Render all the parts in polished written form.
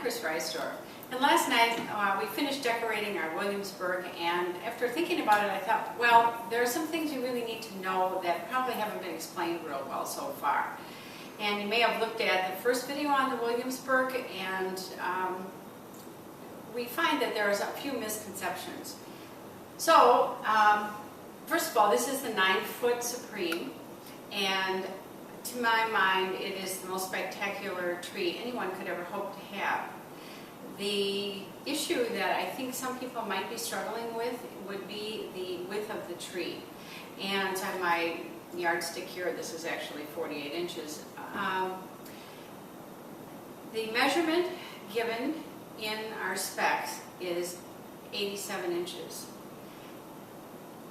Chris Reisdorf, and last night we finished decorating our Williamsburg, and after thinking about it I thought, well, there are some things you really need to know that probably haven't been explained real well so far. And you may have looked at the first video on the Williamsburg, and we find that there's a few misconceptions. So, first of all, this is the 9-foot Supreme, and to my mind, it is the most spectacular tree anyone could ever hope to have. The issue that I think some people might be struggling with would be the width of the tree. And so I have my yardstick here. This is actually 48 inches. The measurement given in our specs is 87 inches.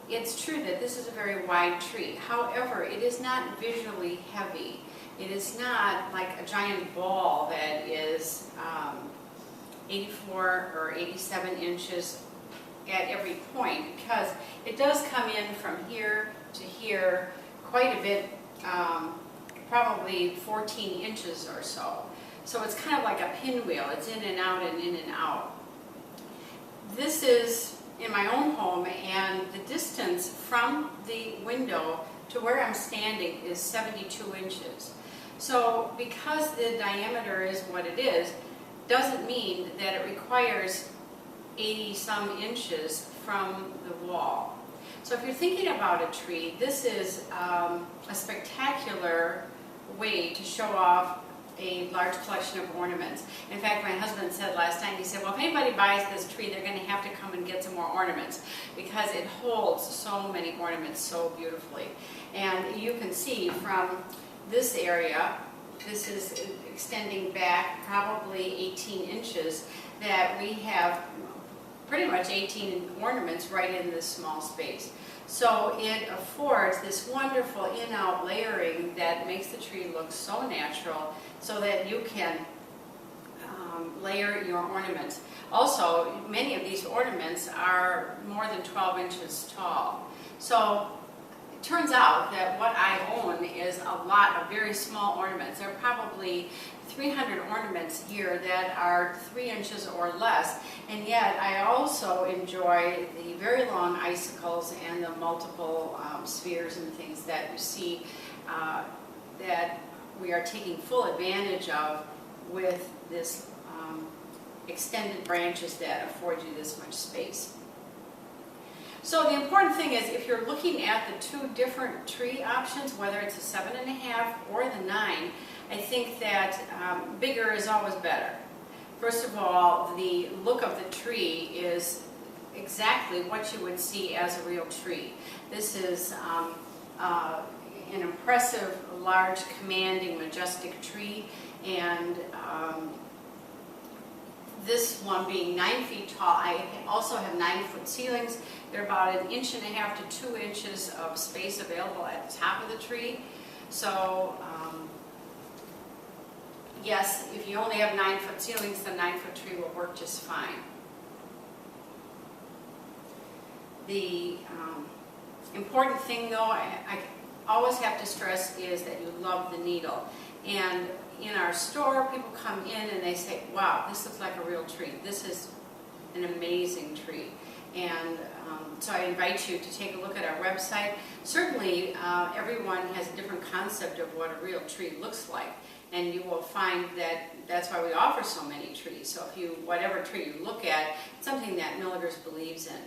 It's true that this is a very wide tree. However, it is not visually heavy. It is not like a giant ball that is 84 or 87 inches at every point, because it does come in from here to here quite a bit, probably 14 inches or so. So it's kind of like a pinwheel. It's in and out and in and out. This is in my own home, and the distance from the window to where I'm standing is 72 inches. So because the diameter is what it is, doesn't mean that it requires 80-some inches from the wall. So if you're thinking about a tree, this is a spectacular way to show off a large collection of ornaments. In fact, my husband said last night, he said, well, if anybody buys this tree, they're going to have to come and get some more ornaments, because it holds so many ornaments so beautifully. And you can see from this area, this is extending back probably 18 inches, that we have pretty much 18 ornaments right in this small space. So it affords this wonderful in-out layering that makes the tree look so natural, so that you can layer your ornaments. Also, many of these ornaments are more than 12 inches tall. So it turns out that what I own is a lot of very small ornaments. There are probably 300 ornaments here that are 3 inches or less, and yet I also enjoy the very long icicles and the multiple spheres and things that you see that we are taking full advantage of with this extended branches that afford you this much space. So the important thing is, if you're looking at the two different tree options, whether it's a 7.5 or the 9, I think that bigger is always better. First of all, the look of the tree is exactly what you would see as a real tree. This is an impressive, large, commanding, majestic tree, and this one being 9 feet tall. I also have 9-foot ceilings. They're about 1.5 inches to 2 inches of space available at the top of the tree. So yes, if you only have 9-foot ceilings, the 9-foot tree will work just fine. The important thing, though, I always have to stress, is that you love the needle. And in our store, people come in and they say, wow, this looks like a real tree. This is an amazing tree. And so I invite you to take a look at our website. Certainly, everyone has a different concept of what a real tree looks like. And you will find that that's why we offer so many trees. So if you, whatever tree you look at, it's something that Milaeger believes in.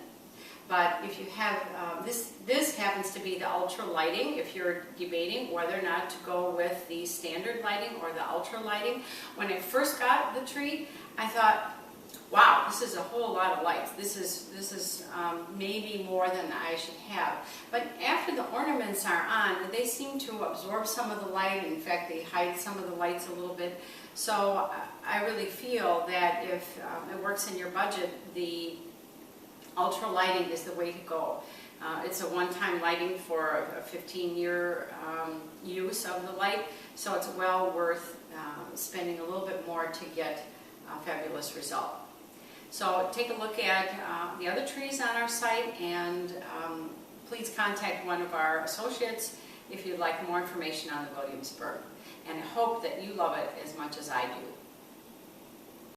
But if you have, this happens to be the ultra lighting, if you're debating whether or not to go with the standard lighting or the ultra lighting. When I first got the tree, I thought, wow, this is a whole lot of lights. This is maybe more than I should have. But after the ornaments are on, they seem to absorb some of the light. In fact, they hide some of the lights a little bit. So I really feel that if it works in your budget, the ultra lighting is the way to go. It's a one-time lighting for a 15-year use of the light, so it's well worth spending a little bit more to get a fabulous result. So take a look at the other trees on our site, and please contact one of our associates if you'd like more information on the Williamsburg. And I hope that you love it as much as I do.